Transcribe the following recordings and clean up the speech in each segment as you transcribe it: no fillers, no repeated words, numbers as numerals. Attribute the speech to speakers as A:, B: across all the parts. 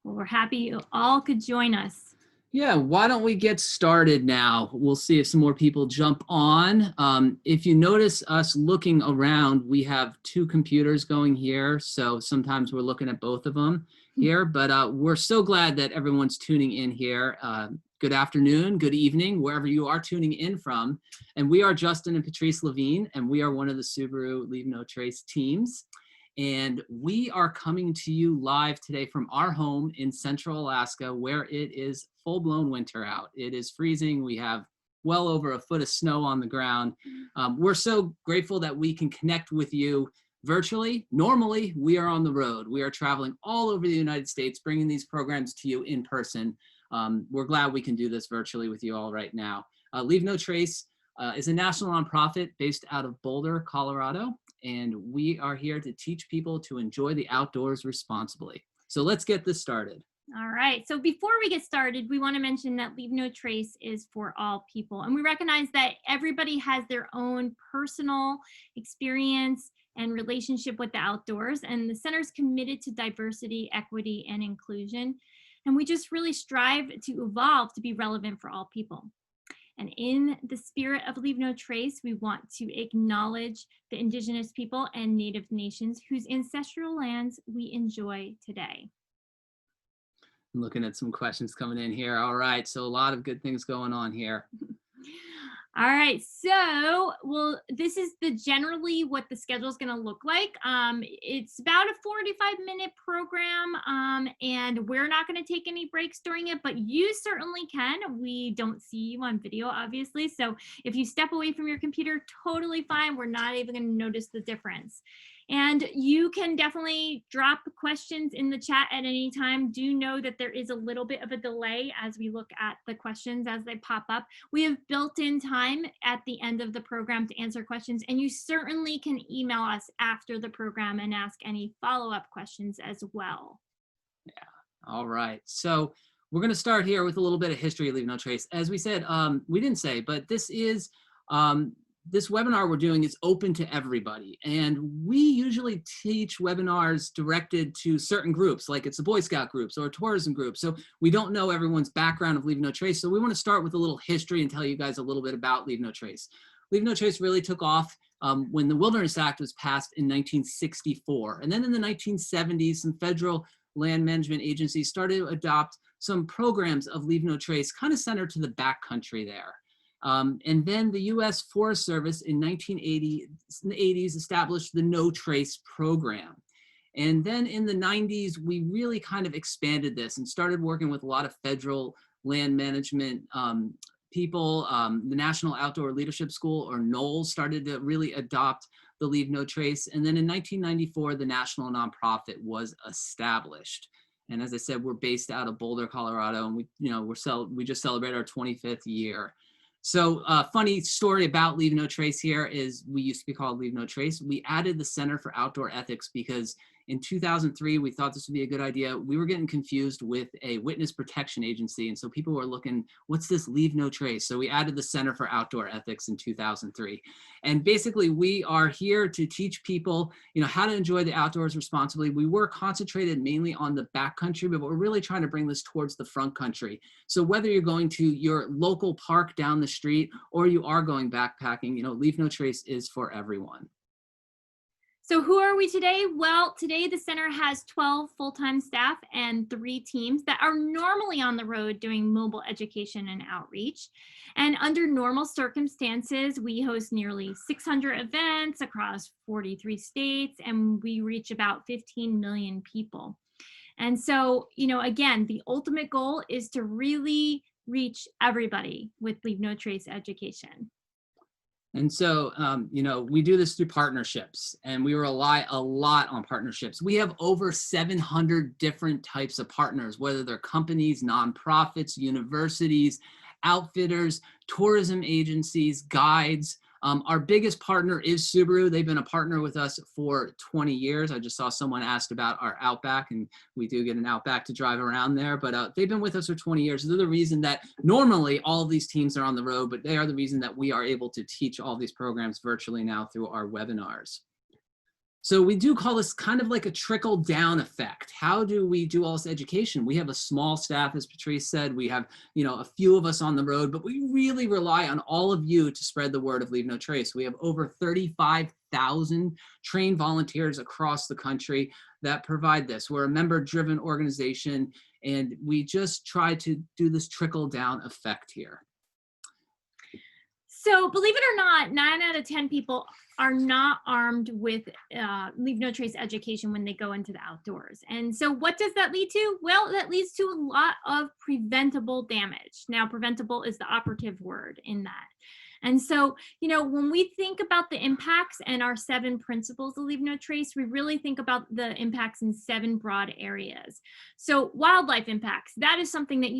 A: Well, we're happy you all could join us.
B: Yeah, why don't we get started now? We'll see if some more people jump on. If you notice us looking around, we have two computers going here, so sometimes we're looking at both of them here, but we're so glad that everyone's tuning in here. Good afternoon, good evening, wherever you are tuning in from. And we are Justin and Patrice Levine, and we are one of the Subaru Leave No Trace teams. And we are coming to you live today from our home in Central Alaska, where it is full-blown winter out. It is freezing. We have well over a foot of snow on the ground. We're so grateful that we can connect with you virtually. Normally, we are on the road. We are traveling all over the United States, bringing these programs to you in person. We're glad we can do this virtually with you all right now. Leave No Trace is a national nonprofit based out of Boulder, Colorado, and we are here to teach people to enjoy the outdoors responsibly. So let's get this started.
A: All right. So before we get started, we want to mention that Leave No Trace is for all people. And we recognize that everybody has their own personal experience and relationship with the outdoors. And the center is committed to diversity, equity, and inclusion. And we just really strive to evolve to be relevant for all people. And in the spirit of Leave No Trace, we want to acknowledge the Indigenous people and Native nations whose ancestral lands we enjoy today.
B: I'm looking at some questions coming in here. All right, so a lot of good things going on here.
A: All right, so this is generally what the schedule is going to look like. It's about a 45-minute program, and we're not going to take any breaks during it, but you certainly can. We don't see you on video, obviously, so if you step away from your computer, totally fine. We're not even going to notice the difference. And you can definitely drop questions in the chat at any time. Do know that there is a little bit of a delay as we look at the questions as they pop up. We have built-in time at the end of the program to answer questions, and you certainly can email us after the program and ask any follow-up questions as well.
B: Yeah, all right. So we're going to start here with a little bit of history of Leave No Trace. As we said, we didn't say, but this is this webinar we're doing is open to everybody. And we usually teach webinars directed to certain groups, like it's the Boy Scout groups or tourism groups. So we don't know everyone's background of Leave No Trace. So we want to start with a little history and tell you guys a little bit about Leave No Trace. Leave No Trace really took off when the Wilderness Act was passed in 1964. And then in the 1970s, some federal land management agencies started to adopt some programs of Leave No Trace, kind of centered to the backcountry there. And then the U.S. Forest Service in 1980s established the No Trace program. And then in the 90s, we really kind of expanded this and started working with a lot of federal land management people. The National Outdoor Leadership School, or NOLS, started to really adopt the Leave No Trace. And then in 1994, the national nonprofit was established. And as I said, we're based out of Boulder, Colorado, and we just celebrated our 25th year. So funny story about Leave No Trace here is we used to be called Leave No Trace. We added the Center for Outdoor Ethics because in 2003, we thought this would be a good idea. We were getting confused with a witness protection agency. And so people were looking, what's this Leave No Trace? So we added the Center for Outdoor Ethics in 2003. And basically we are here to teach people, how to enjoy the outdoors responsibly. We were concentrated mainly on the backcountry, but we're really trying to bring this towards the front country. So whether you're going to your local park down the street or you are going backpacking, Leave No Trace is for everyone.
A: So who are we today? Well, today the center has 12 full-time staff and 3 teams that are normally on the road doing mobile education and outreach. And under normal circumstances, we host nearly 600 events across 43 states, and we reach about 15 million people. And so, again, the ultimate goal is to really reach everybody with Leave No Trace education.
B: And so, we do this through partnerships, and we rely a lot on partnerships. We have over 700 different types of partners, whether they're companies, nonprofits, universities, outfitters, tourism agencies, guides. Our biggest partner is Subaru. They've been a partner with us for 20 years. I just saw someone asked about our Outback, and we do get an Outback to drive around there, but they've been with us for 20 years. They're the reason that normally all of these teams are on the road, but they are the reason that we are able to teach all these programs virtually now through our webinars. So we do call this kind of like a trickle down effect. How do we do all this education? We have a small staff, as Patrice said. We have, a few of us on the road, but we really rely on all of you to spread the word of Leave No Trace. We have over 35,000 trained volunteers across the country that provide this. We're a member-driven organization, and we just try to do this trickle down effect here.
A: So believe it or not, 9 out of 10 people are not armed with Leave No Trace education when they go into the outdoors. And so what does that lead to? Well, that leads to a lot of preventable damage. Now, preventable is the operative word in that. And so, when we think about the impacts and our 7 principles of Leave No Trace, we really think about the impacts in 7 broad areas. So wildlife impacts, that is something that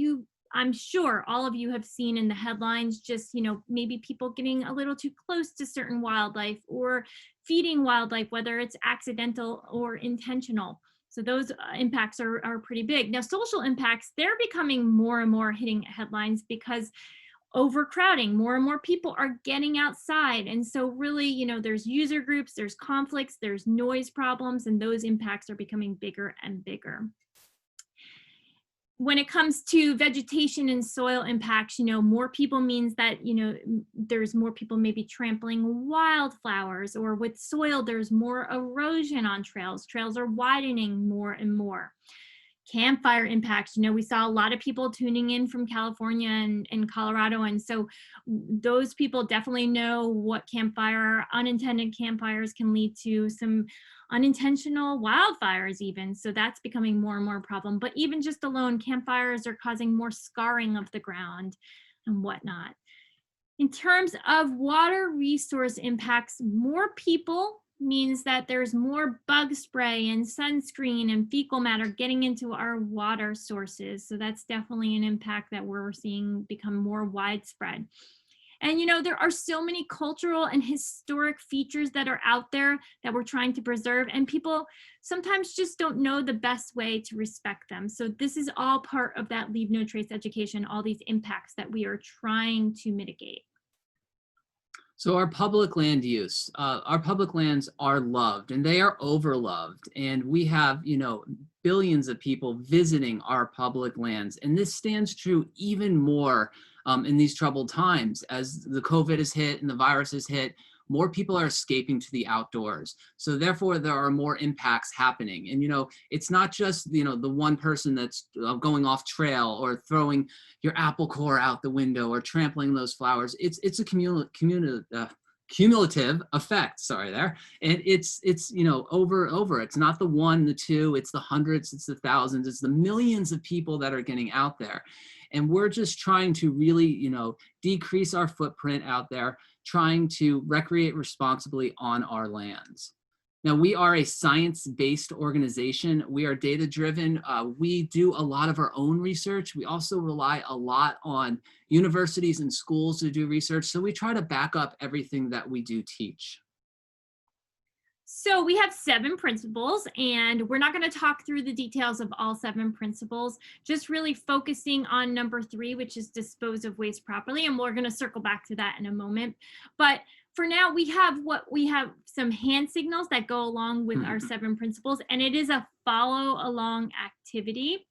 A: I'm sure all of you have seen in the headlines, just, maybe people getting a little too close to certain wildlife or feeding wildlife, whether it's accidental or intentional. So those impacts are pretty big. Now, social impacts, they're becoming more and more hitting headlines because overcrowding, more and more people are getting outside. And so really, there's user groups, there's conflicts, there's noise problems, and those impacts are becoming bigger and bigger. When it comes to vegetation and soil impacts, more people means that, there's more people maybe trampling wildflowers, or with soil, there's more erosion on trails. Trails are widening more and more. Campfire impacts, we saw a lot of people tuning in from California and Colorado. And so those people definitely know what unintended campfires can lead to, some unintentional wildfires even. So that's becoming more and more a problem. But even just alone, campfires are causing more scarring of the ground and whatnot. In terms of water resource impacts, more people means that there's more bug spray and sunscreen and fecal matter getting into our water sources. So that's definitely an impact that we're seeing become more widespread. And there are so many cultural and historic features that are out there that we're trying to preserve, and people sometimes just don't know the best way to respect them. So this is all part of that Leave No Trace education, all these impacts that we are trying to mitigate.
B: So our public land use, our public lands are loved, and they are overloved. And we have, billions of people visiting our public lands. And this stands true even more in these troubled times. As the COVID has hit and the virus has hit, more people are escaping to the outdoors. So therefore, there are more impacts happening. And, it's not just, the one person that's going off trail or throwing your apple core out the window or trampling those flowers. It's a cumulative effect, and it's over. It's not the 1, the 2, it's the hundreds, it's the thousands, it's the millions of people that are getting out there. And we're just trying to really, decrease our footprint out there, trying to recreate responsibly on our lands. Now, we are a science-based organization. We are data-driven. We do a lot of our own research. We also rely a lot on universities and schools to do research. So we try to back up everything that we do teach.
A: So we have 7 principles, and we're not going to talk through the details of all 7 principles, just really focusing on number 3, which is dispose of waste properly. And we're going to circle back to that in a moment. But for now, we have some hand signals that go along with our 7 principles, and it is a follow along activity.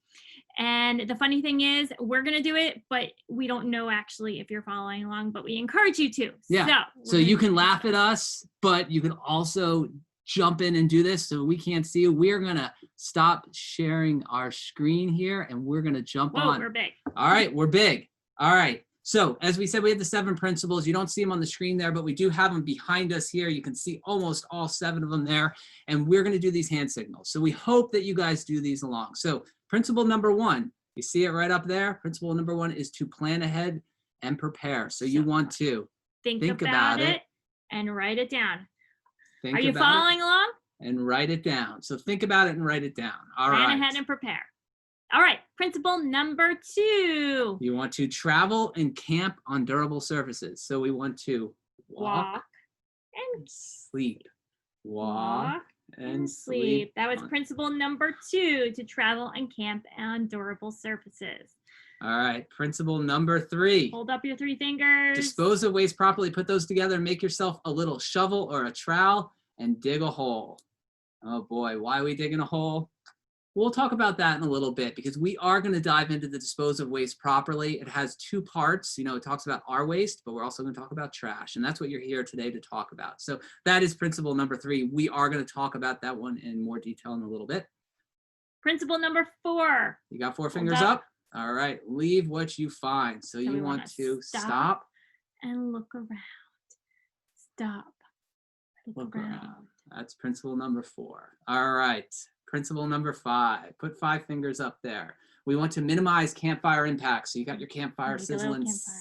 A: And the funny thing is, we're going to do it, but we don't know actually if you're following along, but we encourage you to.
B: Yeah. So you can laugh at us, but you can also jump in and do this. So we can't see you. We're going to stop sharing our screen here, and we're going to jump on.
A: We're big.
B: All right. We're big. All right. So as we said, we have the 7 principles. You don't see them on the screen there, but we do have them behind us here. You can see almost all 7 of them there. And we're going to do these hand signals. So we hope that you guys do these along. So principle number 1, you see it right up there. Principle number 1 is to plan ahead and prepare. So you want to
A: think about it and write it down.
B: Are
A: you following along?
B: And write it down. So think about it and write it down. All right.
A: Plan ahead and prepare. All right, principle number 2.
B: You want to travel and camp on durable surfaces. So we want to walk
A: and
B: sleep. Walk and sleep.
A: That was principle number 2, to travel and camp on durable surfaces.
B: All right, principle number 3.
A: Hold up your 3 fingers.
B: Dispose of waste properly. Put those together and make yourself a little shovel or a trowel and dig a hole. Oh boy, why are we digging a hole? We'll talk about that in a little bit because we are going to dive into the dispose of waste properly. It has two parts. You know, it talks about our waste, but we're also going to talk about trash. And that's what you're here today to talk about. So that is principle number 3. We are going to talk about that one in more detail in a little bit.
A: Principle number 4.
B: You got 4
A: Hold
B: fingers
A: up.
B: up? All right, leave what you find. So
A: we
B: you
A: wanna
B: want to
A: stop.
B: stop,
A: And look around. Stop.
B: look around. That's principle number 4. All right. Principle number 5, put 5 fingers up there. We want to minimize campfire impacts. So you got your campfire
A: Make a little
B: sizzling.
A: campfire.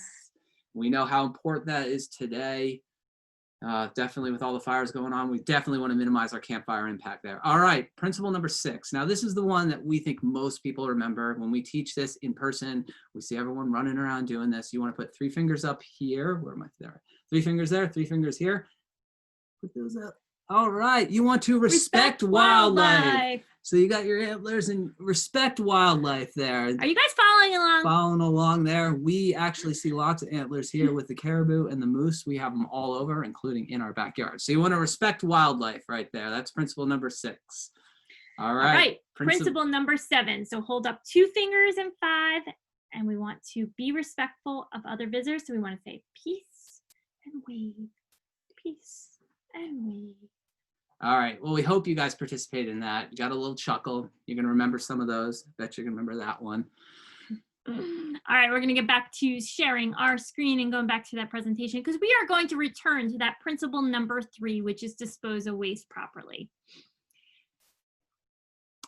B: We know how important that is today. Definitely with all the fires going on, we definitely want to minimize our campfire impact there. All right, principle number 6. Now this is the one that we think most people remember. When we teach this in person, we see everyone running around doing this. You want to put 3 fingers up here. Where am I there? 3 fingers there, 3 fingers here. Put those up. All right, you want to respect wildlife. So you got your antlers and respect wildlife there.
A: Are you guys following along?
B: Following along there, we actually see lots of antlers here with the caribou and the moose. We have them all over, including in our backyard. So you want to respect wildlife right there. That's principle number 6. All right.
A: All right. Principle number 7. So hold up 2 fingers and 5, and we want to be respectful of other visitors. So we want to say peace and wave, peace and wave.
B: All right. Well, we hope you guys participated in that. You got a little chuckle. You're going to remember some of those. I bet you're going to remember that one.
A: All right, we're going to get back to sharing our screen and going back to that presentation because we are going to return to that principle number 3, which is dispose of waste properly.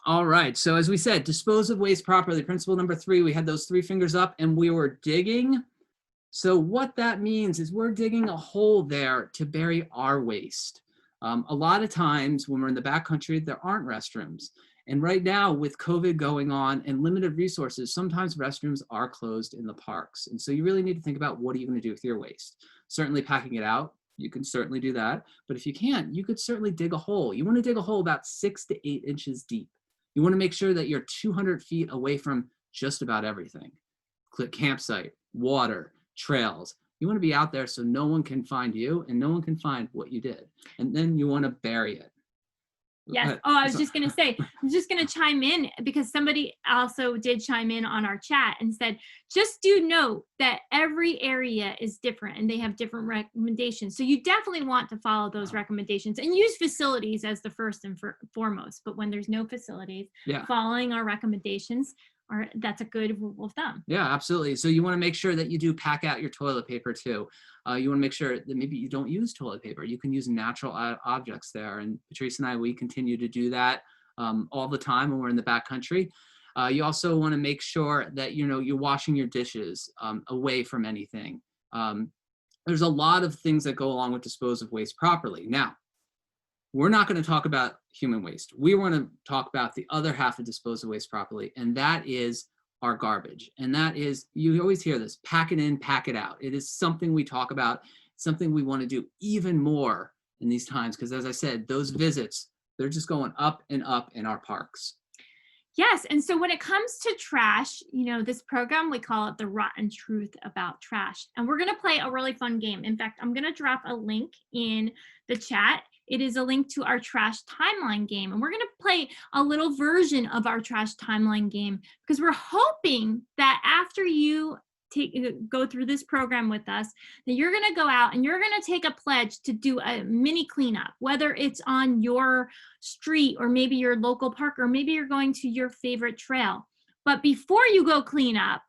B: All right. So as we said, dispose of waste properly. Principle number 3, we had those 3 fingers up and we were digging. So what that means is we're digging a hole there to bury our waste. A lot of times when we're in the backcountry, there aren't restrooms. And right now with COVID going on and limited resources, sometimes restrooms are closed in the parks. And so you really need to think about what are you going to do with your waste? Certainly packing it out. You can certainly do that. But if you can't, you could certainly dig a hole. You want to dig a hole about 6 to 8 inches deep. You want to make sure that you're 200 feet away from just about everything. Campsite, water, trails. You want to be out there so no one can find you and no one can find what you did. And then you want to bury it.
A: Yes. Oh, I was just going to say, I'm just going to chime in because somebody also did chime in on our chat and said, just do note that every area is different and they have different recommendations. So you definitely want to follow those recommendations and use facilities as the first and foremost. But when there's no facilities, following our recommendations, that's a good rule of thumb.
B: Yeah, absolutely. So you want to make sure that you do pack out your toilet paper too. You want to make sure that maybe you don't use toilet paper. You can use natural objects there. And Patrice and I, we continue to do that all the time when we're in the backcountry. You also want to make sure that, you know, you're washing your dishes away from anything. There's a lot of things that go along with dispose of waste properly. Now, we're not going to talk about human waste. We want to talk about the other half of dispose of waste properly, and that is our garbage. And that is, you always hear this, pack it in, pack it out. It is something we talk about, something we want to do even more in these times, because as I said, those visits, they're just going up and up in our parks.
A: Yes, and so when it comes to trash, you know, this program, we call it the Rotten Truth About Trash. And we're going to play a really fun game. In fact, I'm going to drop a link in the chat. It is a link to our trash timeline game. And we're going to play a little version of our trash timeline game because we're hoping that after you go through this program with us, that you're going to go out and you're going to take a pledge to do a mini cleanup, whether it's on your street or maybe your local park, or maybe you're going to your favorite trail. But before you go clean up,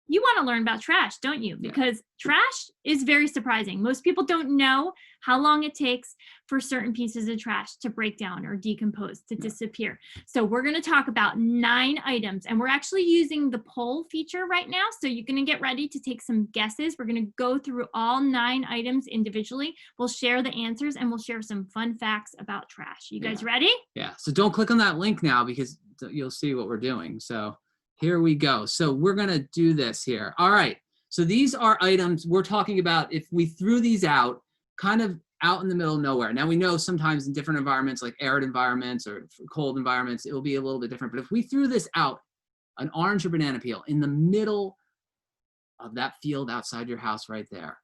A: you want to learn about trash, don't you? Because trash is very surprising. Most people don't know how long it takes for certain pieces of trash to break down or decompose, to disappear. So we're going to talk about 9 items, and we're actually using the poll feature right now. So you're going to get ready to take some guesses. We're going to go through all 9 items individually. We'll share the answers and we'll share some fun facts about trash. You guys ready?
B: Yeah. So don't click on that link now because you'll see what we're doing. So here we go. So we're going to do this here. All right. So these are items we're talking about if we threw these out kind of out in the middle of nowhere. Now we know sometimes in different environments like arid environments or cold environments, it will be a little bit different. But if we threw this out, an orange or banana peel in the middle of that field outside your house right there,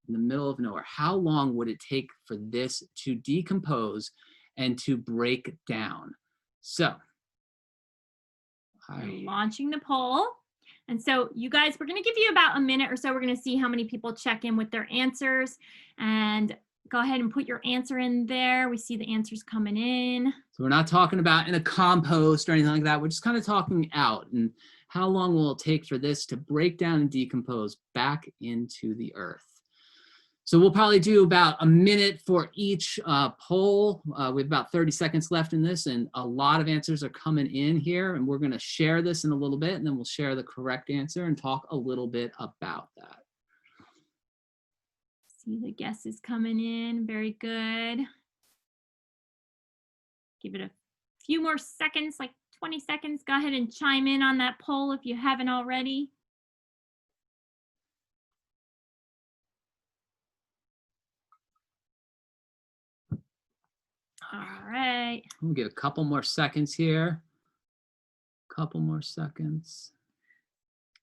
B: in the middle of nowhere, how long would it take for this to decompose and to break down. So,
A: launching the poll. And so you guys, we're going to give you about a minute or so. We're going to see how many people check in with their answers, and go ahead and put your answer in there. We see the answers coming in.
B: So we're not talking about in a compost or anything like that. We're just kind of talking out, and how long will it take for this to break down and decompose back into the earth? So we'll probably do about a minute for each poll. We have about 30 seconds left in this, and a lot of answers are coming in here, and we're going to share this in a little bit, and then we'll share the correct answer and talk a little bit about that.
A: See the guesses coming in. Very good. Give it a few more seconds, like 20 seconds. Go ahead and chime in on that poll if you haven't already. All right.
B: We'll give a couple more seconds here. Couple more seconds.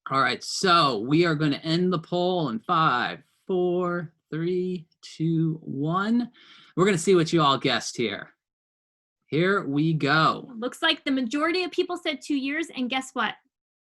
B: All right, so we are going to end the poll in 5, 4, 3, 2, 1. We're going to see what you all guessed here. Here we go.
A: Looks like the majority of people said 2 years, and guess what?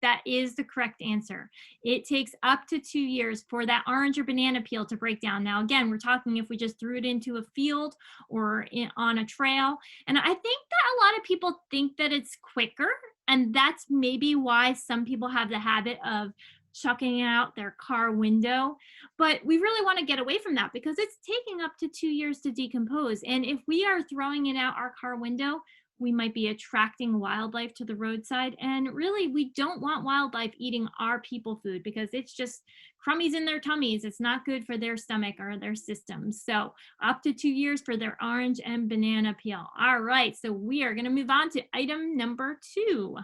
A: That is the correct answer. It takes up to 2 years for that orange or banana peel to break down. Now, again, we're talking if we just threw it into a field or on a trail. And I think that a lot of people think that it's quicker. And that's maybe why some people have the habit of chucking out their car window. But we really want to get away from that because it's taking up to 2 years to decompose. And if we are throwing it out our car window, we might be attracting wildlife to the roadside. And really, we don't want wildlife eating our people food because it's just crummies in their tummies. It's not good for their stomach or their system. So up to 2 years for their orange and banana peel. All right, so we are going to move on to item number 2.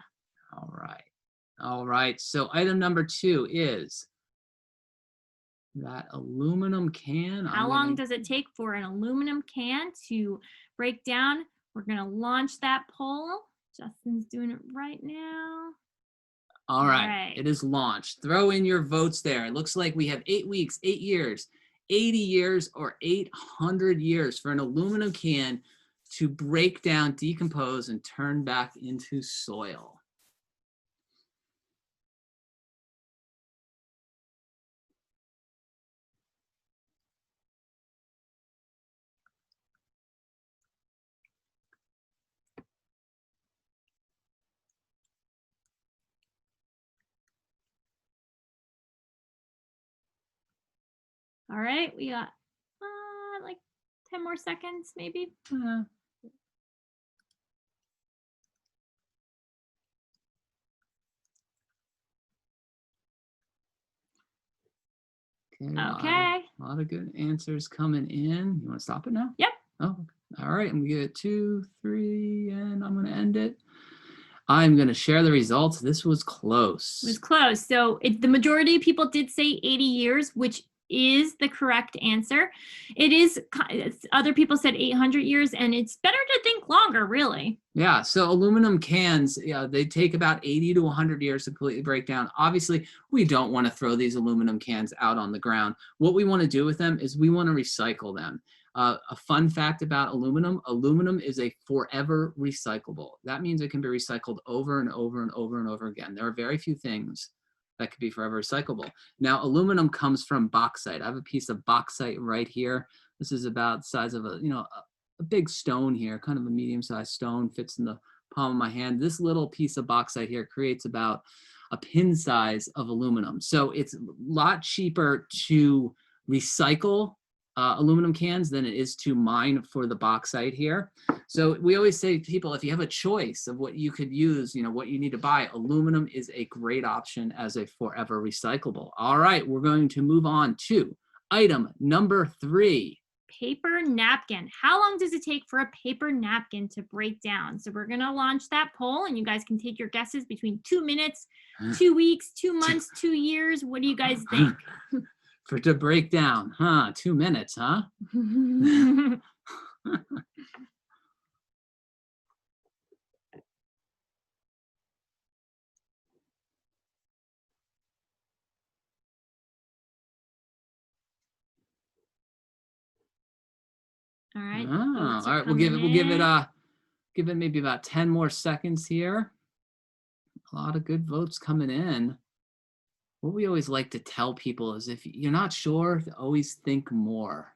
B: All right. All right, so item number 2 is that aluminum can.
A: How long does it take for an aluminum can to break down? We're going to launch that poll. Justin's doing it right now.
B: All right, it is launched. Throw in your votes there. It looks like we have 8 weeks, 8 years, 80 years, or 800 years for an aluminum can to break down, decompose, and turn back into soil.
A: All right, we got like 10 more seconds, maybe. Okay.
B: A lot of good answers coming in. You want to stop it now?
A: Yep.
B: Oh, all right. I'm going to get 2, 3, and I'm going to end it. I'm going to share the results. This was close.
A: It was close. So the majority of people did say 80 years, which is the correct answer. It is, other people said 800 years, and it's better to think longer, really.
B: Yeah, so aluminum cans, they take about 80 to 100 years to completely break down. Obviously, we don't want to throw these aluminum cans out on the ground. What we want to do with them is we want to recycle them. A fun fact about aluminum is a forever recyclable. That means it can be recycled over and over and over and over again. There are very few things that could be forever recyclable. Now, aluminum comes from bauxite. I have a piece of bauxite right here. This is about the size of a big stone here, kind of a medium-sized stone, fits in the palm of my hand. This little piece of bauxite here creates about a pin size of aluminum. So it's a lot cheaper to recycle aluminum cans than it is to mine for the bauxite here. So we always say to people, if you have a choice of what you could use, what you need to buy, aluminum is a great option as a forever recyclable. All right, we're going to move on to item number 3.
A: Paper napkin. How long does it take for a paper napkin to break down? So we're going to launch that poll, and you guys can take your guesses between 2 minutes, 2 weeks, 2 months, 2 years. What do you guys think?
B: To break down, 2 minutes, huh?
A: All right.
B: Oh,
A: votes
B: all
A: are
B: right, we'll give
A: coming in.
B: it give it maybe about 10 more seconds here. A lot of good votes coming in. What we always like to tell people is if you're not sure, always think more.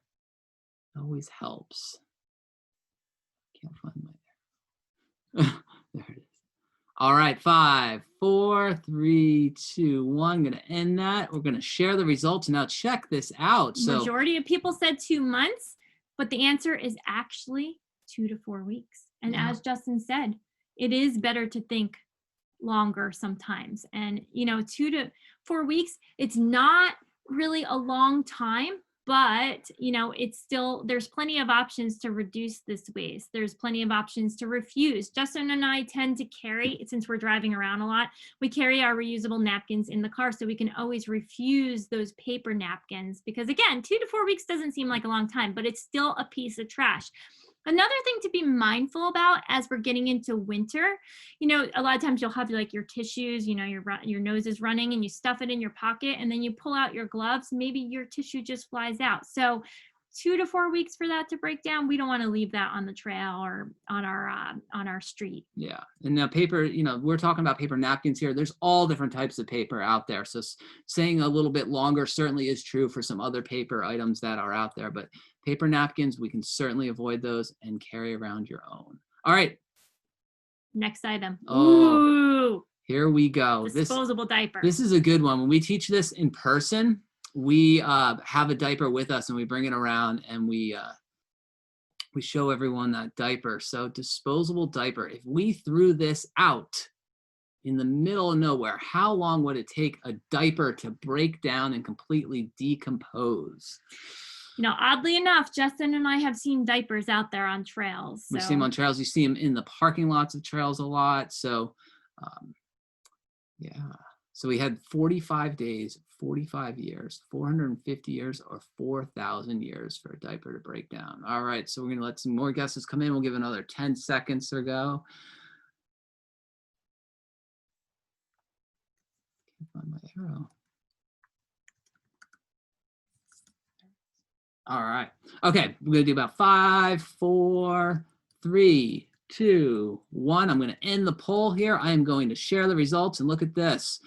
B: It always helps. Can't find my there it is. All right, 5, 4, 3, 2, 1. I'm gonna end that. We're gonna share the results. Now check this out. So
A: Majority of people said 2 months, but the answer is actually 2 to 4 weeks. And
B: Yeah.
A: as Justin said, it is better to think longer sometimes. And 2 to 4 weeks, it's not really a long time, but it's still, there's plenty of options to reduce this waste. There's plenty of options to refuse. Justin and I tend to carry, since we're driving around a lot, we carry our reusable napkins in the car so we can always refuse those paper napkins, because again, 2 to 4 weeks doesn't seem like a long time, but it's still a piece of trash. Another thing to be mindful about as we're getting into winter, a lot of times you'll have like your tissues, your nose is running and you stuff it in your pocket and then you pull out your gloves, maybe your tissue just flies out. So 2 to 4 weeks for that to break down. We don't want to leave that on the trail or on our street.
B: yeah, and now paper, we're talking about paper napkins here. There's all different types of paper out there. So saying a little bit longer certainly is true for some other paper items that are out there, but paper napkins, we can certainly avoid those and carry around your own. All right.
A: Next item.
B: Oh,
A: Ooh,
B: here we go.
A: disposable diaper.
B: This is a good one. When we teach this in person, we have a diaper with us and we bring it around and we show everyone that diaper. So disposable diaper, if we threw this out in the middle of nowhere, how long would it take a diaper to break down and completely decompose?
A: Oddly enough, Justin and I have seen diapers out there on trails.
B: We see them on trails. You see them in the parking lots of trails a lot. So yeah. So we had 45 days, 45 years, 450 years, or 4,000 years for a diaper to break down. All right, so we're going to let some more guesses come in. We'll give another 10 seconds or go. Can't find my arrow. All right. Okay, we're going to do about 5, 4, 3, 2, 1. I'm going to end the poll here. I am going to share the results and look at this.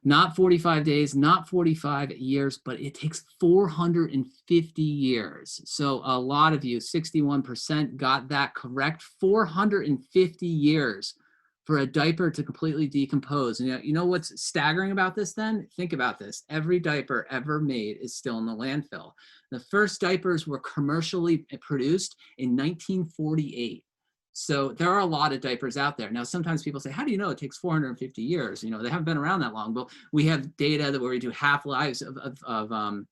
B: Not 45 days, not 45 years, but it takes 450 years. So a lot of you, 61%, got that correct. 450 years for a diaper to completely decompose. And you know what's staggering about this then? Think about this. Every diaper ever made is still in the landfill. The first diapers were commercially produced in 1948. So there are a lot of diapers out there. Now, sometimes people say, how do you know it takes 450 years? They haven't been around that long. But we have data where we do half-lives of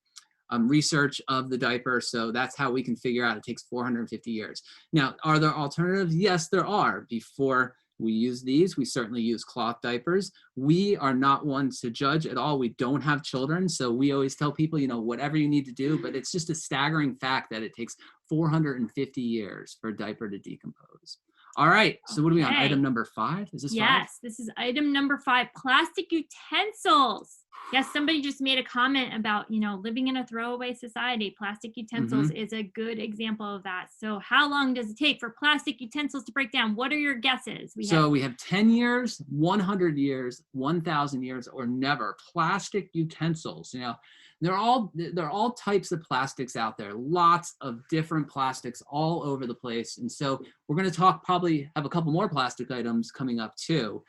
B: research of the diaper. So that's how we can figure out it takes 450 years. Now, are there alternatives? Yes, there are. Before we use these, we certainly use cloth diapers. We are not ones to judge at all. We don't have children. So we always tell people, whatever you need to do, but it's just a staggering fact that it takes 450 years for a diaper to decompose. All right, so what are we on? Item number 5? Is this 5?
A: Yes, this is item number 5, plastic utensils. Yes, somebody just made a comment about, living in a throwaway society. Plastic utensils is a good example of that. So how long does it take for plastic utensils to break down? What are your guesses?
B: We have 10 years, 100 years, 1,000 years, or never. Plastic utensils, there are all types of plastics out there, lots of different plastics all over the place. And so we're going to probably have a couple more plastic items coming up too.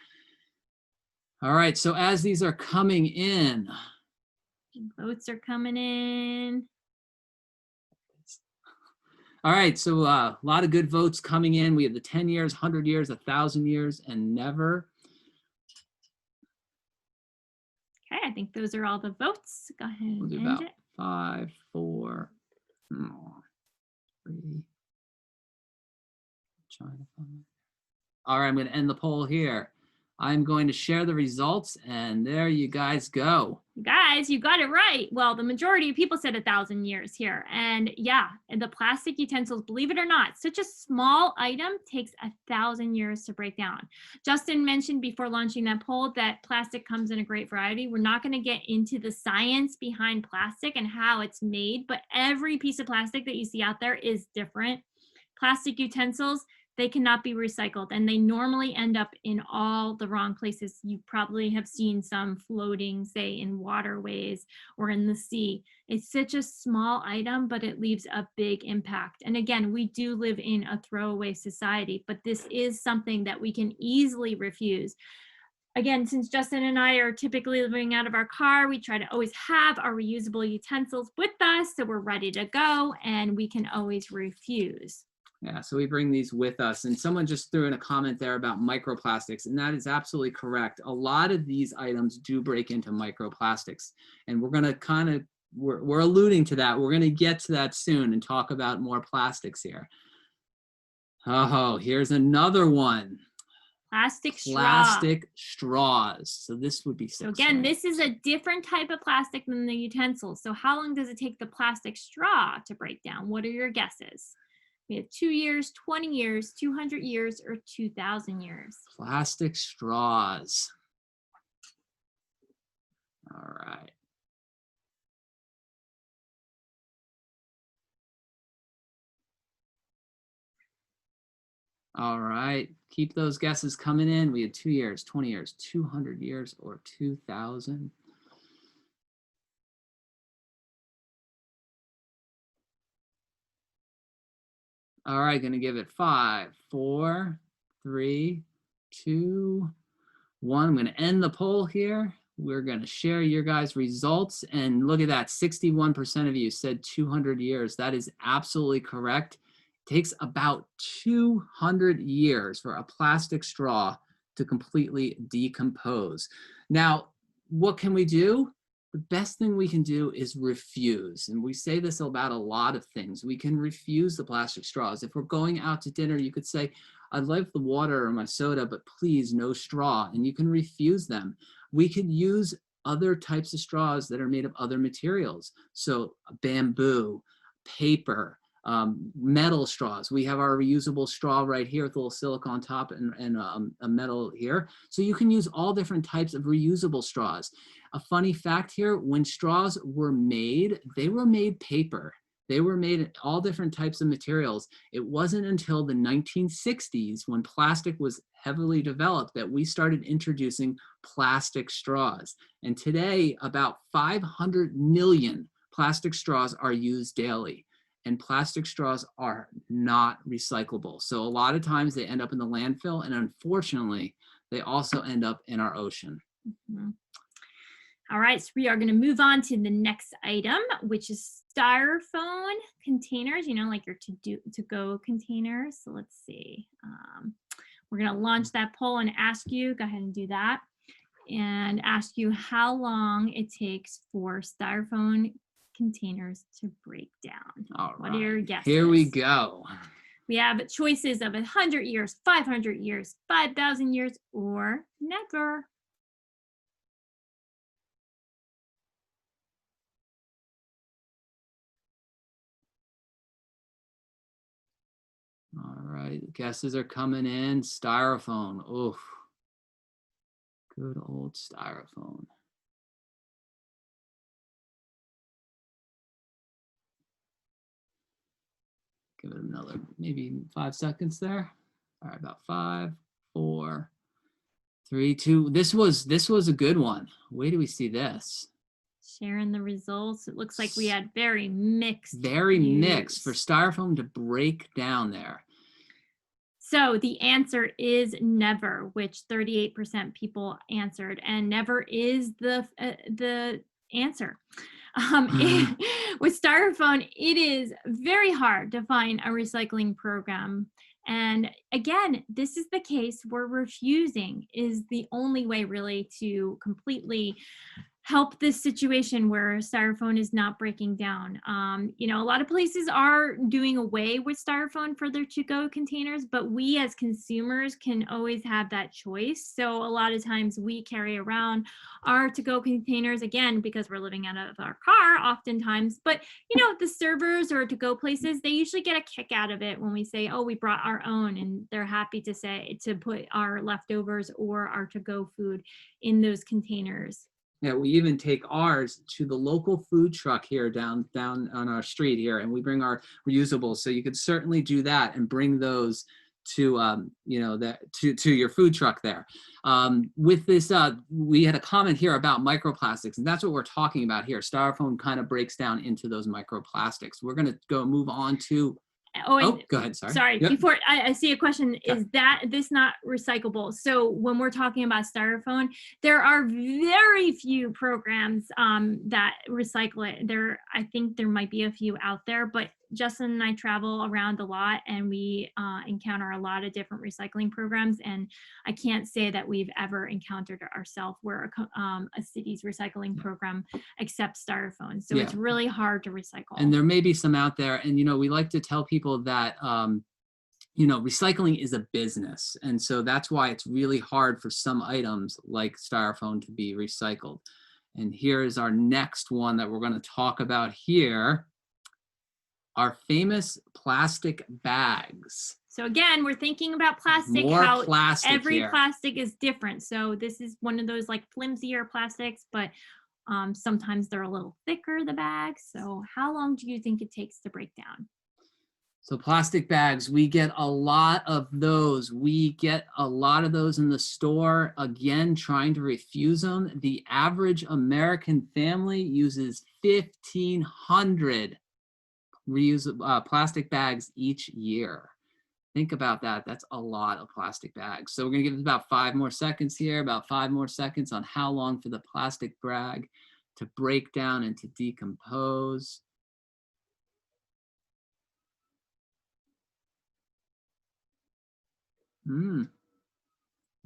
B: All right, so as these are coming in.
A: Votes are coming in.
B: All right, so a lot of good votes coming in. We have the 10 years, 100 years, 1,000 years, and never.
A: Okay, I think those are all the votes. Go ahead and
B: We'll do
A: end
B: about
A: it.
B: 5, 4, 3. All right, I'm going to end the poll here. I'm going to share the results, and there you guys go.
A: Guys, you got it right. Well, the majority of people said 1,000 years here. And yeah, and the plastic utensils, believe it or not, such a small item takes 1,000 years to break down. Justin mentioned before launching that poll that plastic comes in a great variety. We're not going to get into the science behind plastic and how it's made, but every piece of plastic that you see out there is different. Plastic utensils, they cannot be recycled, and they normally end up in all the wrong places. You probably have seen some floating, say, in waterways or in the sea. It's such a small item, but it leaves a big impact. And again, we do live in a throwaway society, but this is something that we can easily refuse. Again, since Justin and I are typically living out of our car, we try to always have our reusable utensils with us so we're ready to go and we can always refuse.
B: Yeah, so we bring these with us. And someone just threw in a comment there about microplastics, and that is absolutely correct. A lot of these items do break into microplastics, and we're going to we're alluding to that. We're going to get to that soon and talk about more plastics here. Oh, here's another one.
A: Plastic
B: straws. So this would be
A: so again, this is a different type of plastic than the utensils. So how long does it take the plastic straw to break down? What are your guesses? We have 2 years, 20 years, 200 years, or 2,000 years.
B: Plastic straws. All right. All right. Keep those guesses coming in. We had 2 years, 20 years, 200 years, or 2,000. All right, gonna give it 5, 4, 3, 2, 1. I'm gonna end the poll here. We're gonna share your guys' results, and look at that, 61% of you said 200 years. That is absolutely correct. It takes about 200 years for a plastic straw to completely decompose. Now, what can we do? The best thing we can do is refuse. And we say this about a lot of things. We can refuse the plastic straws. If we're going out to dinner, you could say, I'd like the water or my soda, but please no straw. And you can refuse them. We could use other types of straws that are made of other materials. So bamboo, paper, metal straws. We have our reusable straw right here with a little silicone top and a metal here. So you can use all different types of reusable straws. A funny fact here, when straws were made, they were made paper. They were made all different types of materials. It wasn't until the 1960s, when plastic was heavily developed, that we started introducing plastic straws. And today, about 500 million plastic straws are used daily. And plastic straws are not recyclable. So a lot of times they end up in the landfill, and unfortunately, they also end up in our ocean.
A: Mm-hmm. All right, so we are going to move on to the next item, which is styrofoam containers, you know, like your to-go containers. So let's see. We're going to launch that poll and ask you, go ahead and do that, and ask you how long it takes for styrofoam containers to break down.
B: All right.
A: What are your guesses?
B: Here we go.
A: We have choices of 100 years, 500 years, 5,000 years, or never.
B: All right, guesses are coming in. Styrofoam. Oof. Good old styrofoam. Give it another, maybe 5 seconds there. All right, about 5, 4, 3, 2. This was a good one. Where do we see this?
A: Sharing the results. It looks like we had very mixed.
B: Very mixed for styrofoam to break down there.
A: So the answer is never, which 38% people answered, and never is the answer. With styrofoam, it is very hard to find a recycling program. And again, this is the case where refusing is the only way really to completely help this situation where styrofoam is not breaking down. A lot of places are doing away with styrofoam for their to-go containers, but we as consumers can always have that choice. So a lot of times we carry around our to-go containers, again, because we're living out of our car oftentimes. But the servers or to-go places, they usually get a kick out of it when we say, oh, we brought our own, and they're happy to put our leftovers or our to-go food in those containers.
B: Yeah, we even take ours to the local food truck here down on our street here, and we bring our reusables. So you could certainly do that and bring those to to your food truck there. With this, we had a comment here about microplastics, and that's what we're talking about here. Styrofoam kind of breaks down into those microplastics. We're going to move on to.
A: Oh, and
B: Oh, go ahead. Sorry.
A: sorry,
B: Yep.
A: before I see a question,
B: Yeah.
A: is this not recyclable? So when we're talking about styrofoam, there are very few programs that recycle it. I think there might be a few out there, but Justin and I travel around a lot, and we encounter a lot of different recycling programs. And I can't say that we've ever encountered ourselves where a city's recycling program accepts styrofoam. So it's
B: Yeah.
A: really hard to recycle.
B: And there may be some out there, and we like to tell people that recycling is a business, and so that's why it's really hard for some items like styrofoam to be recycled. And here is our next one that we're going to talk about here, our famous plastic bags.
A: So again, we're thinking about plastic,
B: More
A: how
B: plastic
A: every
B: here.
A: plastic is different. So this is one of those like flimsier plastics, but sometimes they're a little thicker, the bags. So how long do you think it takes to break down?
B: So plastic bags, we get a lot of those. We get a lot of those in the store. Again, trying to refuse them. The average American family uses 1,500 plastic bags each year. Think about that. That's a lot of plastic bags. So we're going to give it about 5 more seconds here, about 5 more seconds on how long for the plastic bag to break down and to decompose. Yep.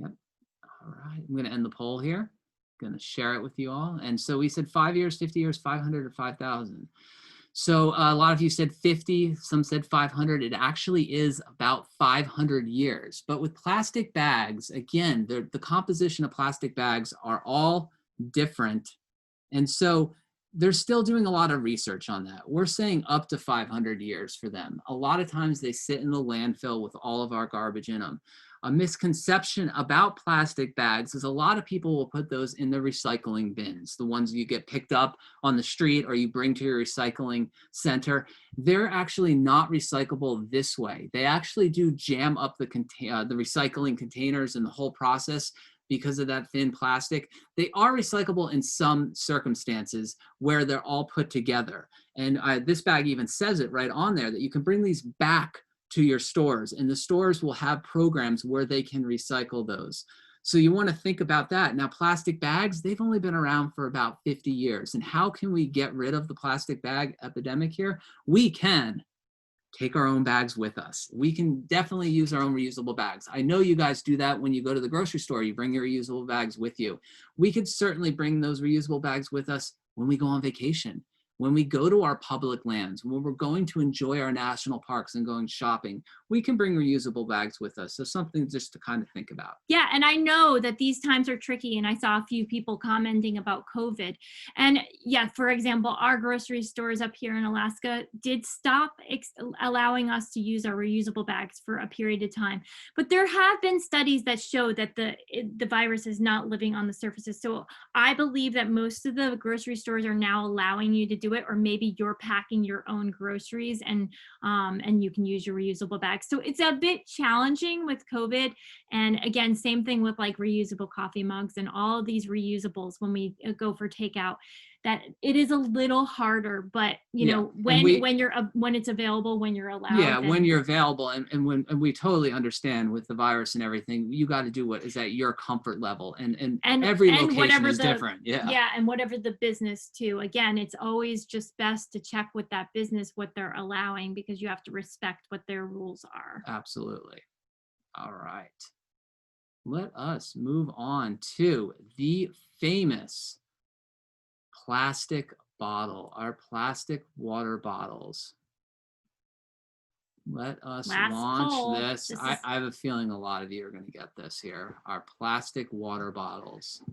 B: All right. I'm going to end the poll here. Going to share it with you all. And so we said 5 years, 50 years, 500, or 5,000. So a lot of you said 50, some said 500. It actually is about 500 years. But with plastic bags, again, the composition of plastic bags are all different. And so they're still doing a lot of research on that. We're saying up to 500 years for them. A lot of times they sit in the landfill with all of our garbage in them. A misconception about plastic bags is a lot of people will put those in the recycling bins, the ones you get picked up on the street or you bring to your recycling center. They're actually not recyclable this way. They actually do jam up the recycling containers and the whole process because of that thin plastic. They are recyclable in some circumstances where they're all put together. And this bag even says it right on there that you can bring these back to your stores, and the stores will have programs where they can recycle those. So you want to think about that. Now, plastic bags, they've only been around for about 50 years. And how can we get rid of the plastic bag epidemic here? We can take our own bags with us. We can definitely use our own reusable bags. I know you guys do that when you go to the grocery store, you bring your reusable bags with you. We could certainly bring those reusable bags with us when we go on vacation, when we go to our public lands, when we're going to enjoy our national parks and going shopping. We can bring reusable bags with us. So something just to kind of think about.
A: Yeah, and I know that these times are tricky, and I saw a few people commenting about COVID. And yeah, for example, our grocery stores up here in Alaska did stop allowing us to use our reusable bags for a period of time. But there have been studies that show that the virus is not living on the surfaces. So I believe that most of the grocery stores are now allowing you to do it, or maybe you're packing your own groceries and you can use your reusable bags. So it's a bit challenging with COVID. And again, same thing with like reusable coffee mugs and all of these reusables when we go for takeout, that it is a little harder, but when it's available, when you're allowed.
B: Yeah, when you're available, and we totally understand with the virus and everything, you got to do what is at your comfort level, and every location is different.
A: Yeah, and whatever the business too. Again, it's always just best to check with that business what they're allowing, because you have to respect what their rules are.
B: Absolutely. All right. Let us move on to the famous plastic bottle, our plastic water bottles. Let us
A: Last
B: launch
A: poll.
B: this.
A: This
B: I
A: is-
B: have a feeling a lot of you are going to get this here. Our plastic water bottles.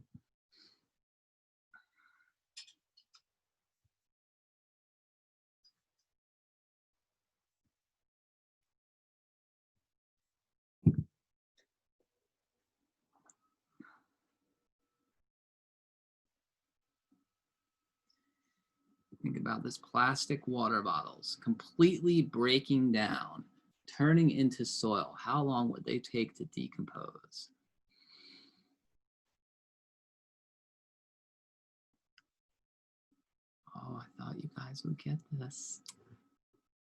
B: Think about this: plastic water bottles completely breaking down, turning into soil. How long would they take to decompose? Oh, I thought you guys would get this.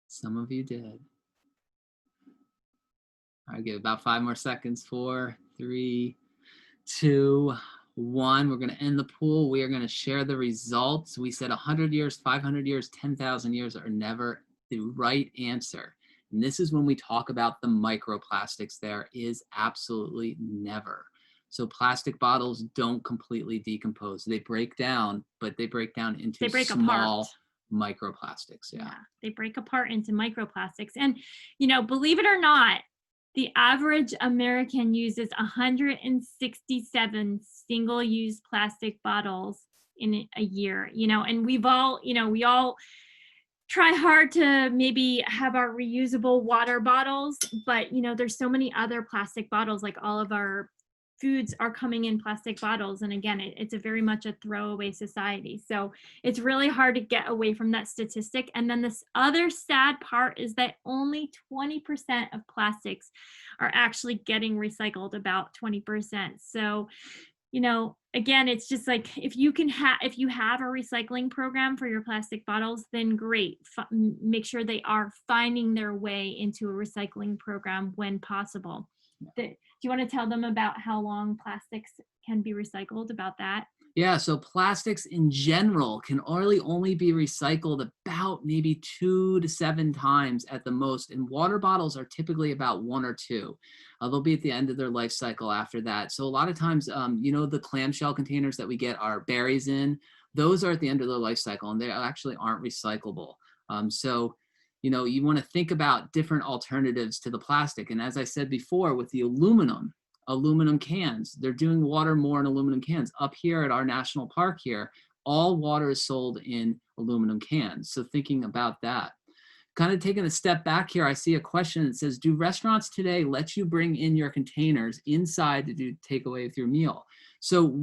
B: Some of you did. All right, give about 5 more seconds. 4, 3, 2, 1. We're going to end the pool. We are going to share the results. We said 100 years, 500 years, 10,000 years are never the right answer. And this is when we talk about the microplastics. There is absolutely never. So plastic bottles don't completely decompose. They break down, but they break down into
A: They break
B: small
A: apart.
B: microplastics. Yeah.
A: They break apart into microplastics. And, you know, believe it or not, the average American uses 167 single-use plastic bottles in a year, you know, and we all try hard to maybe have our reusable water bottles, but, you know, there's so many other plastic bottles, like all of our foods are coming in plastic bottles. And again, it's a very much a throwaway society. So it's really hard to get away from that statistic. And then this other sad part is that only 20% of plastics are actually getting recycled, about 20%. So, you know, again, it's just like, if you have a recycling program for your plastic bottles, then great. Make sure they are finding their way into a recycling program when possible. Do you want to tell them about how long plastics can be recycled, about that?
B: Yeah, so plastics in general can only be recycled about maybe 2 to 7 times at the most. And water bottles are typically about 1 or 2. They'll be at the end of their life cycle after that. So a lot of times, you know, the clamshell containers that we get our berries in, those are at the end of their life cycle, and they actually aren't recyclable. So, you know, you want to think about different alternatives to the plastic. And as I said before, with the aluminum cans, they're doing water more in aluminum cans. Up here at our national park here, all water is sold in aluminum cans. So thinking about that. Kind of taking a step back here, I see a question that says, do restaurants today let you bring in your containers inside to do takeaway with your meal? So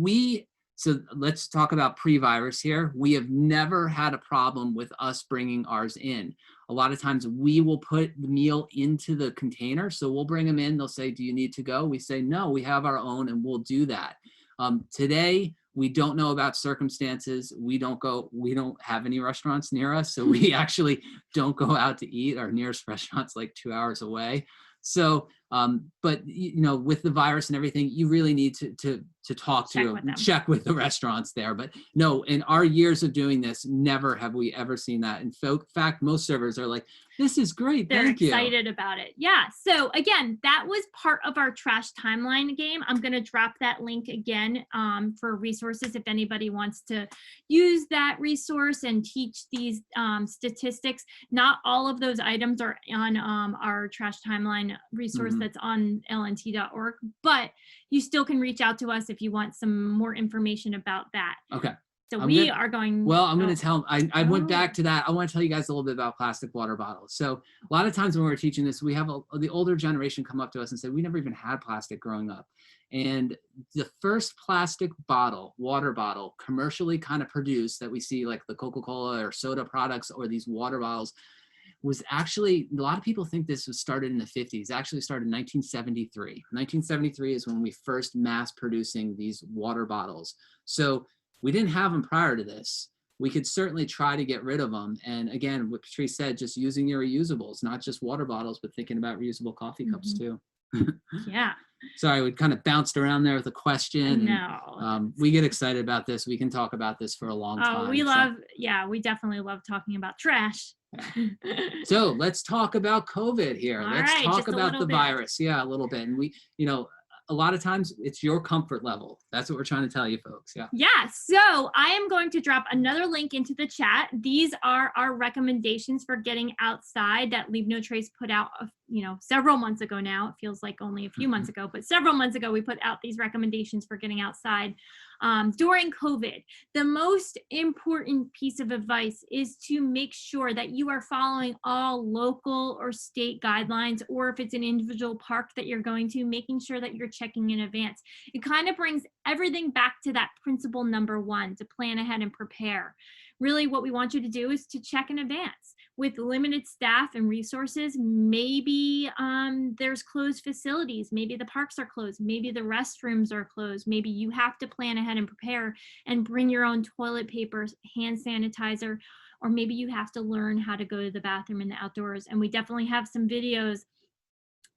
B: let's talk about pre-virus here. We have never had a problem with us bringing ours in. A lot of times we will put the meal into the container. So we'll bring them in. They'll say, do you need to go? We say, no, we have our own, and we'll do that. Today, we don't know about circumstances. We don't have any restaurants near us. So we actually don't go out to eat. Our nearest restaurant's like 2 hours away. So, but you know, with the virus and everything, you really need to check with the restaurants there. But no, in our years of doing this, never have we ever seen that. In fact, most servers are like, this is great.
A: They're
B: Thank you.
A: excited about it. Yeah. So again, that was part of our trash timeline game. I'm going to drop that link again for resources if anybody wants to use that resource and teach these statistics. Not all of those items are on our trash timeline resource that's on lnt.org, but you still can reach out to us if you want some more information about that.
B: Okay.
A: So I'm going
B: to tell, I went back to that. I want to tell you guys a little bit about plastic water bottles. So a lot of times when we're teaching this, we have the older generation come up to us and say, we never even had plastic growing up. And the first plastic water bottle, commercially kind of produced that we see, like the Coca-Cola or soda products or these water bottles, was actually, a lot of people think this was started in the 50s. It actually started in 1973. 1973 is when we first mass producing these water bottles. So we didn't have them prior to this. We could certainly try to get rid of them. And again, what Patrice said, just using your reusables, not just water bottles, but thinking about reusable coffee cups too.
A: Yeah.
B: Sorry, we kind of bounced around there with a question.
A: No.
B: And, we get excited about this. We can talk about this for a long time.
A: We definitely love talking about trash.
B: So let's talk about COVID here. Let's talk about the virus. Yeah, a little bit. And we, you know, a lot of times it's your comfort level. That's what we're trying to tell you folks. Yeah.
A: Yeah, so I am going to drop another link into the chat. These are our recommendations for getting outside that Leave No Trace put out, several months ago now. It feels like only a few months ago, but several months ago, we put out these recommendations for getting outside during COVID. The most important piece of advice is to make sure that you are following all local or state guidelines, or if it's an individual park that you're going to, making sure that you're checking in advance. It kind of brings everything back to that principle number one, to plan ahead and prepare. Really, what we want you to do is to check in advance. With limited staff and resources, maybe there's closed facilities, maybe the parks are closed, maybe the restrooms are closed, maybe you have to plan ahead and prepare and bring your own toilet paper, hand sanitizer, or maybe you have to learn how to go to the bathroom in the outdoors. And we definitely have some videos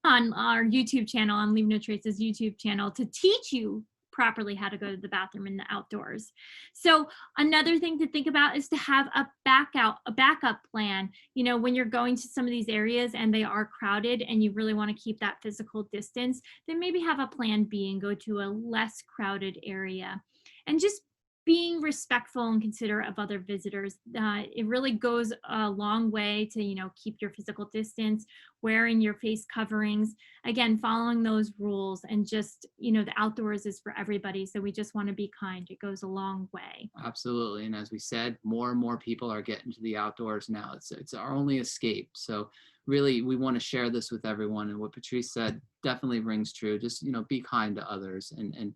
A: on our YouTube channel, on Leave No Trace's YouTube channel, to teach you properly how to go to the bathroom in the outdoors. So another thing to think about is to have a backup plan. When you're going to some of these areas and they are crowded and you really want to keep that physical distance, then maybe have a plan B and go to a less crowded area. And just being respectful and considerate of other visitors. It really goes a long way to, keep your physical distance, wearing your face coverings, again, following those rules, and just, the outdoors is for everybody. So we just want to be kind. It goes a long way.
B: Absolutely. And as we said, more and more people are getting to the outdoors now. It's our only escape. So really, we want to share this with everyone. And what Patrice said definitely rings true. Just, be kind to others, and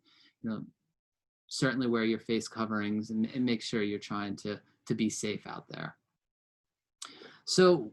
B: certainly wear your face coverings, and make sure you're trying to be safe out there. So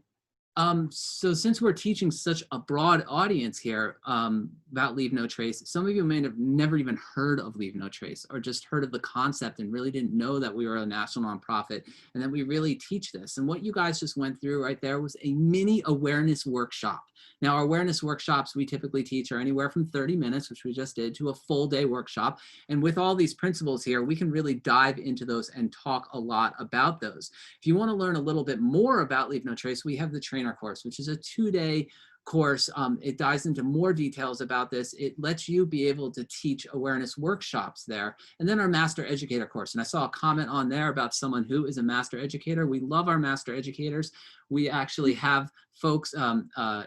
B: since we're teaching such a broad audience here about Leave No Trace, some of you may have never even heard of Leave No Trace, or just heard of the concept and really didn't know that we were a national nonprofit and that we really teach this. And what you guys just went through right there was a mini awareness workshop. Now, our awareness workshops we typically teach are anywhere from 30 minutes, which we just did, to a full day workshop. And with all these principles here, we can really dive into those and talk a lot about those. If you want to learn a little bit more about Leave No Trace, we have the trainer course, which is a 2-day course. It dives into more details about this. It lets you be able to teach awareness workshops there. And then our master educator course. And I saw a comment on there about someone who is a master educator. We love our master educators. We actually have folks,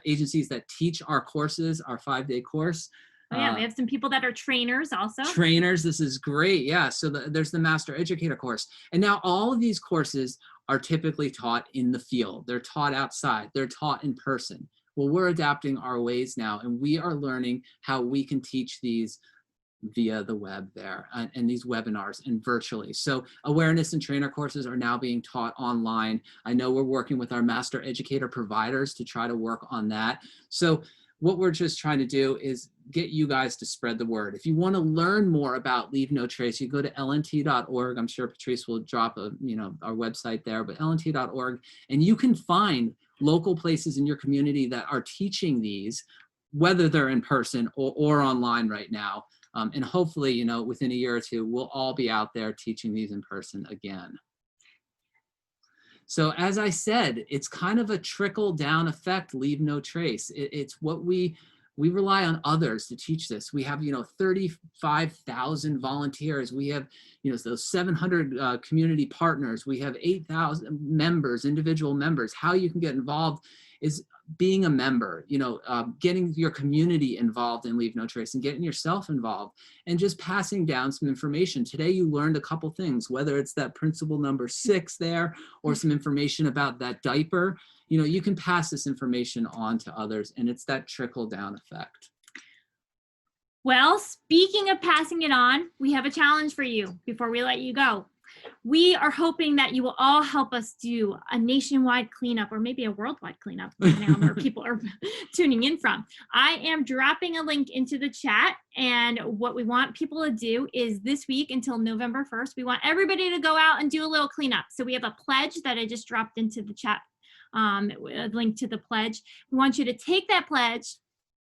B: agencies that teach our courses, our 5-day course.
A: Oh, yeah, we have some people that are trainers also.
B: Trainers, this is great. Yeah, so there's the master educator course. And now all of these courses are typically taught in the field. They're taught outside. They're taught in person. Well, we're adapting our ways now, and we are learning how we can teach these via the web there, and these webinars and virtually. So awareness and trainer courses are now being taught online. I know we're working with our master educator providers to try to work on that. So what we're just trying to do is get you guys to spread the word. If you want to learn more about Leave No Trace, you go to lnt.org. I'm sure Patrice will drop our website there, but lnt.org, and you can find local places in your community that are teaching these, whether they're in person or online right now. And hopefully, within a year or two, we'll all be out there teaching these in person again. So as I said, it's kind of a trickle down effect, Leave No Trace. It's what we rely on others to teach this. We have, 35,000 volunteers. We have, those 700 community partners. We have 8,000 members, individual members. How you can get involved is being a member, getting your community involved in Leave No Trace, and getting yourself involved, and just passing down some information. Today, you learned a couple things, whether it's that principle number 6 there, or some information about that diaper. You can pass this information on to others, and it's that trickle down effect.
A: Well, speaking of passing it on, we have a challenge for you before we let you go. We are hoping that you will all help us do a nationwide cleanup, or maybe a worldwide cleanup, depending on where people are tuning in from. I am dropping a link into the chat, and what we want people to do is this week until November 1st, we want everybody to go out and do a little cleanup. So we have a pledge that I just dropped into the chat, a link to the pledge. We want you to take that pledge,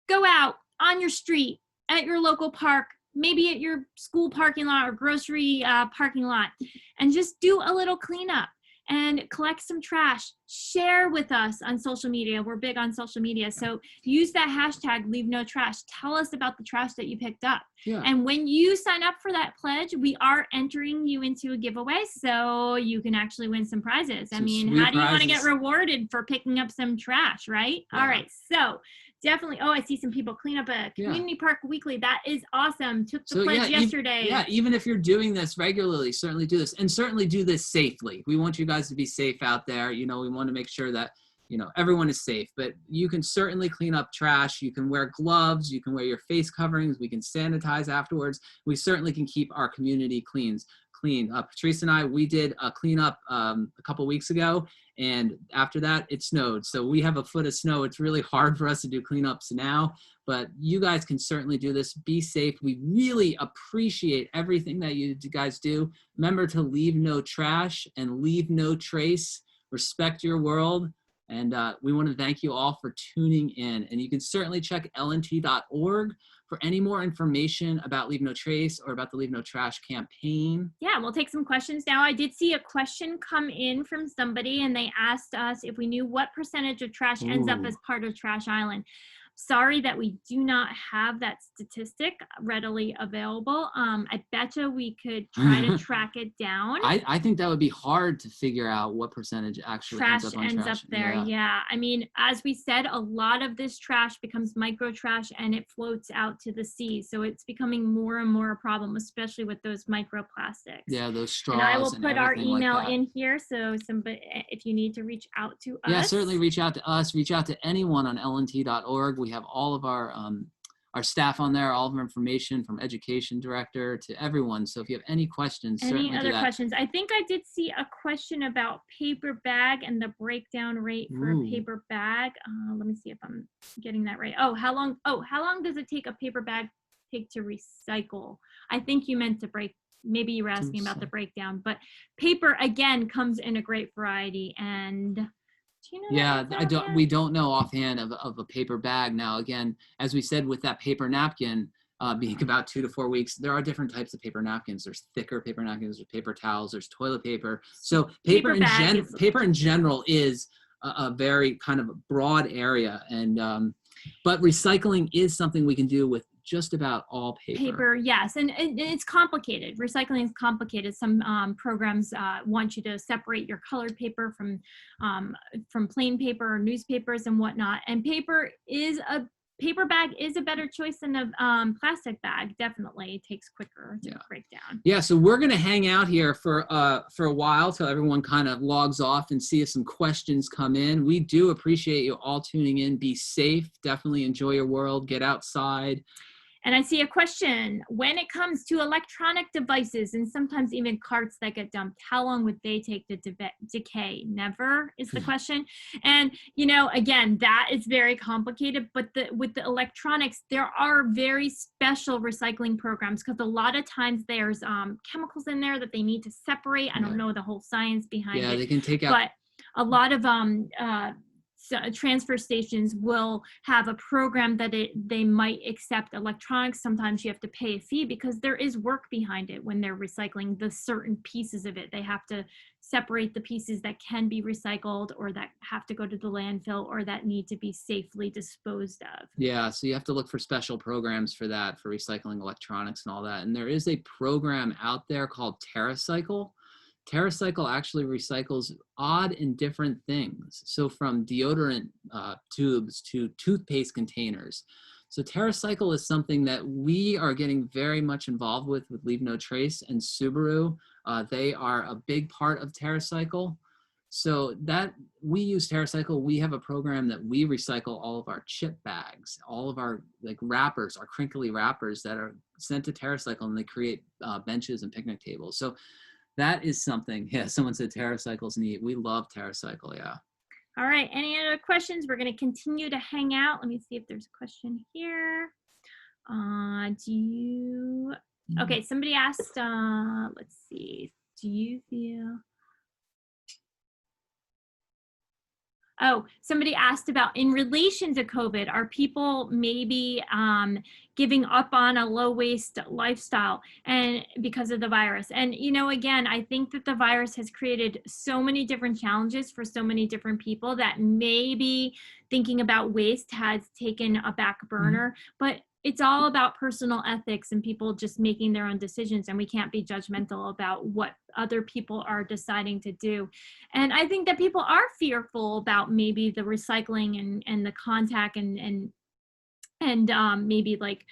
A: go out on your street, at your local park, maybe at your school parking lot or grocery parking lot, and just do a little cleanup. and collect some trash. Share with us on social media. We're big on social media. So use that hashtag leave no trash. Tell us about the trash that you picked up.
B: Yeah.
A: And when you sign up for that pledge, we are entering you into a giveaway, so you can actually win some prizes. I
B: Some
A: mean,
B: sweet
A: how do you want to get
B: prizes.
A: rewarded for picking up some trash, right?
B: Yeah.
A: All right, so definitely. Oh, I see some people clean up a community park weekly. That is awesome. Took the pledge yesterday.
B: Even if you're doing this regularly, certainly do this, and certainly do this safely. We want you guys to be safe out there. You know, we want to make sure that, you know, everyone is safe, but you can certainly clean up trash. You can wear gloves, you can wear your face coverings, we can sanitize afterwards. We certainly can keep our community clean. Patrice and I, we did a cleanup a couple weeks ago, and after that it snowed. So we have a foot of snow. It's really hard for us to do cleanups now, but you guys can certainly do this. Be safe. We really appreciate everything that you guys do. Remember to leave no trash and leave no trace. Respect your world. And we want to thank you all for tuning in. And you can certainly check lnt.org for any more information about Leave No Trace or about the Leave No Trash campaign.
A: Yeah, we'll take some questions now. I did see a question come in from somebody, and they asked us if we knew what percentage of trash ends up as part of Trash Island. Sorry that we do not have that statistic readily available. I betcha we could try to track it down.
B: I think that would be hard to figure out what percentage actually ends up on trash.
A: Trash ends up there, yeah. I mean, as we said, a lot of this trash becomes micro trash and it floats out to the sea. So it's becoming more and more a problem, especially with those microplastics.
B: Yeah, those straws.
A: And I will put our email
B: like
A: in here, so somebody, if you need to reach out to us.
B: Yeah, certainly reach out to us. Reach out to anyone on lnt.org. We have all of our staff on there, all of our information from education director to everyone. So if you have any questions,
A: any other questions? I think I did see a question about paper bag and the breakdown rate for a paper bag. Let me see if I'm getting that right. How long does it take a paper bag to recycle? I think you meant to break. Maybe you were asking about the breakdown, but paper again comes in a great variety. And do you know
B: we don't know offhand of a paper bag. Now, again, as we said, with that paper napkin being about 2 to 4 weeks, there are different types of paper napkins. There's thicker paper napkins, there's paper towels, there's toilet paper. So paper in general is a very kind of broad area, and but recycling is something we can do with just about all paper.
A: Yes, and it's complicated. Recycling is complicated. Some programs want you to separate your colored paper from plain paper or newspapers and whatnot. And paper bag is a better choice than a plastic bag. Definitely, it takes quicker to break down.
B: Yeah, so we're gonna hang out here for a while till everyone kind of logs off and see if some questions come in. We do appreciate you all tuning in. Be safe. Definitely enjoy your world. Get outside.
A: And I see a question, when it comes to electronic devices and sometimes even carts that get dumped, how long would they take to decay? Never is the question. And, you know, again, that is very complicated, but with the electronics, there are very special recycling programs because a lot of times there's chemicals in there that they need to separate. I don't know the whole science behind it.
B: Yeah, they can take out.
A: But a lot of transfer stations will have a program that they might accept electronics. Sometimes you have to pay a fee because there is work behind it when they're recycling the certain pieces of it. They have to separate the pieces that can be recycled or that have to go to the landfill or that need to be safely disposed of.
B: Yeah, so you have to look for special programs for that, for recycling electronics and all that. And there is a program out there called TerraCycle. TerraCycle actually recycles odd and different things. So from deodorant tubes to toothpaste containers. So TerraCycle is something that we are getting very much involved with Leave No Trace and Subaru. They are a big part of TerraCycle. So that we use TerraCycle. We have a program that we recycle all of our chip bags, all of our like wrappers, our crinkly wrappers that are sent to TerraCycle, and they create benches and picnic tables. So that is something. Yeah, someone said TerraCycle's neat. We love TerraCycle, yeah.
A: All right, any other questions? We're going to continue to hang out. Let me see if there's a question here. Okay, somebody asked, let's see, do you feel... Oh, somebody asked about in relation to COVID, are people maybe giving up on a low waste lifestyle and because of the virus? And, you know, again, I think that the virus has created so many different challenges for so many different people that maybe thinking about waste has taken a back burner, but it's all about personal ethics and people just making their own decisions, and we can't be judgmental about what other people are deciding to do. And I think that people are fearful about maybe the recycling and the contact and maybe like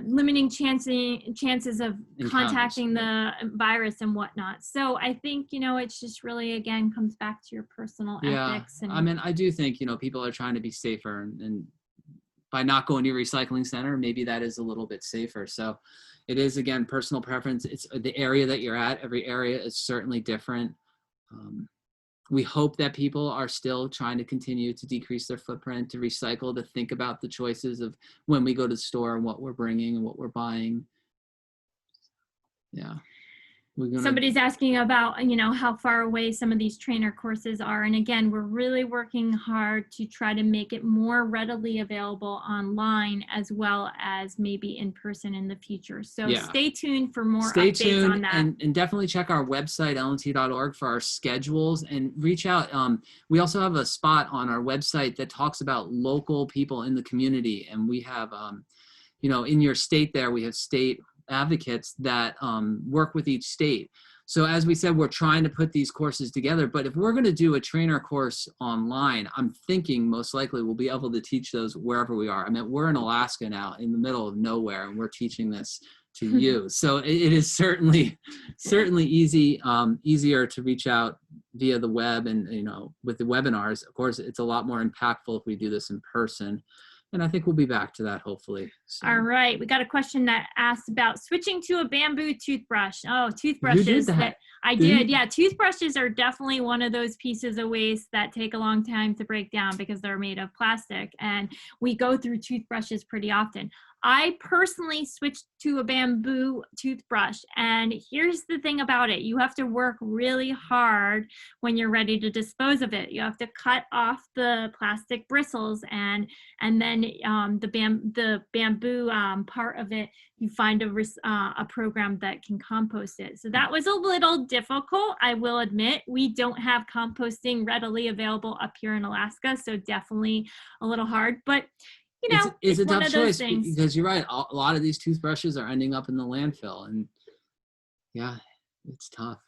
A: limiting chances of
B: Encounters,
A: contacting
B: right.
A: the virus and whatnot. So I think, you know, it's just really, again, comes back to your personal
B: Yeah,
A: ethics.
B: I
A: And
B: mean, I do think, you know, people are trying to be safer, and by not going to a recycling center, maybe that is a little bit safer. So it is, again, personal preference. It's the area that you're at. Every area is certainly different. We hope that people are still trying to continue to decrease their footprint, to recycle, to think about the choices of when we go to the store and what we're bringing and what we're buying. Yeah. We're gonna,
A: somebody's asking about, you know, how far away some of these trainer courses are. And again, we're really working hard to try to make it more readily available online as well as maybe in person in the future. So
B: yeah.
A: stay tuned for more
B: Stay
A: updates on
B: tuned,
A: that.
B: and definitely check our website, lnt.org, for our schedules, and reach out. We also have a spot on our website that talks about local people in the community. And we have, you know, in your state there, we have state advocates that work with each state. So as we said, we're trying to put these courses together, but if we're going to do a trainer course online, I'm thinking most likely we'll be able to teach those wherever we are. I mean, we're in Alaska now, in the middle of nowhere, and we're teaching this to you. So it is certainly easier to reach out via the web. And, you know, with the webinars, of course, it's a lot more impactful if we do this in person. And I think we'll be back to that, hopefully. So.
A: All right, we got a question that asks about switching to a bamboo toothbrush. Oh,
B: You
A: toothbrushes.
B: did that.
A: I did. Yeah, toothbrushes are definitely one of those pieces of waste that take a long time to break down because they're made of plastic, and we go through toothbrushes pretty often. I personally switched to a bamboo toothbrush, and here's the thing about it. You have to work really hard when you're ready to dispose of it. You have to cut off the plastic bristles, and then the bamboo part of it, you find a program that can compost it. So that was a little difficult, I will admit. We don't have composting readily available up here in Alaska, so definitely a little hard, but you know,
B: it's a
A: one
B: tough
A: of those
B: choice
A: things.
B: because you're right. A lot of these toothbrushes are ending up in the landfill, and yeah, it's tough.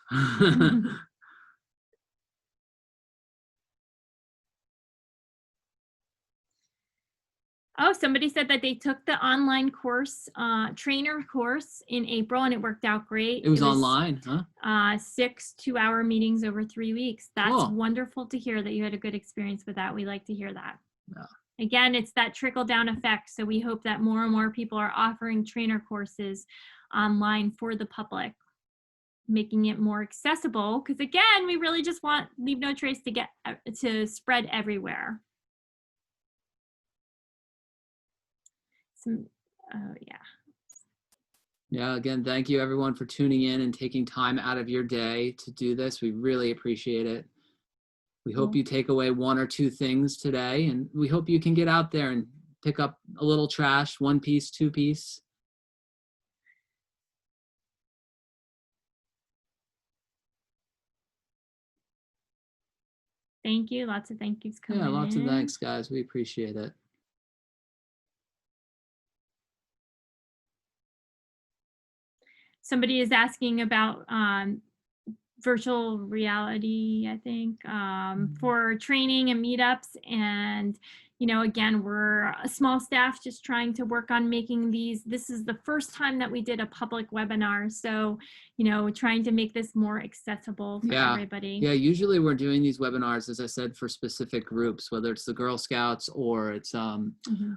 A: Oh, somebody said that they took the online course, trainer course in April, and it worked out great.
B: It was online, huh?
A: 6 2-hour meetings over 3 weeks. That's
B: Cool.
A: wonderful to hear that you had a good experience with that. We like to hear that.
B: Yeah.
A: Again, it's that trickle down effect. So we hope that more and more people are offering trainer courses online for the public, making it more accessible. Because again, we really just want Leave No Trace to spread everywhere. Yeah.
B: Yeah, again, thank you everyone for tuning in and taking time out of your day to do this. We really appreciate it. We hope you take away 1 or 2 things today, and we hope you can get out there and pick up a little trash, 1 piece, 2 piece.
A: Thank you. Lots of thank yous coming in.
B: Yeah, lots of thanks, guys. We appreciate it.
A: Somebody is asking about virtual reality, I think, for training and meetups. And, you know, again, we're a small staff just trying to work on making these. This is the first time that we did a public webinar. So, you know, trying to make this more accessible for everybody.
B: Yeah, usually we're doing these webinars, as I said, for specific groups, whether it's the Girl Scouts or it's